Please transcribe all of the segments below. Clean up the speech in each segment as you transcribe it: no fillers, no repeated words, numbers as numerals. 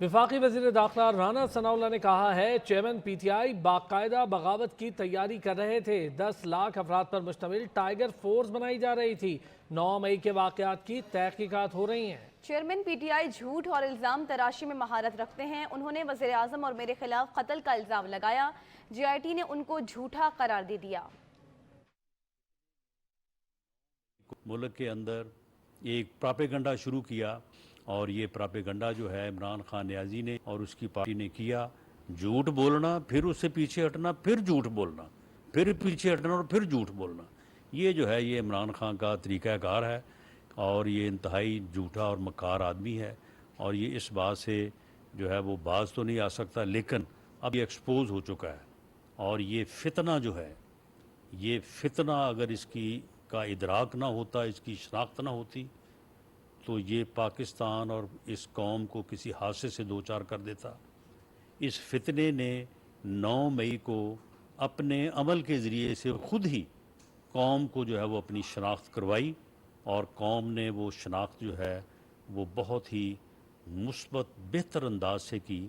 वफाकी वज़ीर दाखिला राना सनाउल्लाह ने कहा है चेयरमैन पीटीआई बाकायदा बगावत की तैयारी कर रहे थे। 10 लाख अफराद पर मुश्तमिल टाइगर फोर्स बनाई जा रही थी। 9 मई के वाक़यात की तहकीकात हो रही हैं। चेयरमैन पीटीआई झूठ और इल्ज़ाम तराशी में महारत रखते हैं। उन्होंने वज़ीर आज़म और मेरे खिलाफ कत्ल का इल्ज़ाम लगाया। जीआईटी ने उनको झूठा करार दे दिया। मुल्क के अंदर एक प्रोपेगंडा शुरू किया और ये प्रोपेगंडा जो है इमरान खान नियाज़ी ने और उसकी पार्टी ने किया। झूठ बोलना, फिर उससे पीछे हटना, फिर झूठ बोलना, फिर पीछे हटना और फिर झूठ बोलना, ये जो है ये इमरान खान का तरीक़ाकार है और ये इंतहाई झूठा और मक्कार आदमी है। और ये इस बात से जो है वो बाज तो नहीं आ सकता, लेकिन अब ये एक्सपोज हो चुका है। और ये फितना जो है, ये फितना अगर इसकी का इदराक ना होता, इसकी शनाख्त ना होती, तो ये पाकिस्तान और इस कौम को किसी हादसे से दो चार कर देता। इस फितने ने 9 मई को अपने अमल के ज़रिए से खुद ही कौम को जो है वो अपनी शनाख्त करवाई और कौम ने वो शनाख्त जो है वो बहुत ही मुस्बत बेहतर अंदाज से की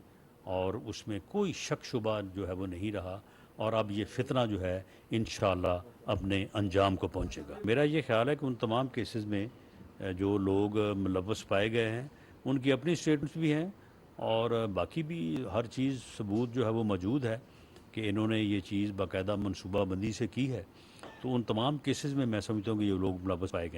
और उसमें कोई शक शुबा जो है वो नहीं रहा। और अब ये फितना जो है इंशाअल्लाह अपने अंजाम को पहुंचेगा। मेरा ये ख्याल है कि उन तमाम केसेस में जो लोग मुलव्वस पाए गए हैं उनकी अपनी स्टेटमेंट्स भी हैं और बाकी भी हर चीज़ सबूत जो है वो मौजूद है कि इन्होंने ये चीज़ बाकायदा मनसूबाबंदी से की है। तो उन तमाम केसेस में मैं समझता हूँ कि ये लोग मुलव्वस पाए गए हैं।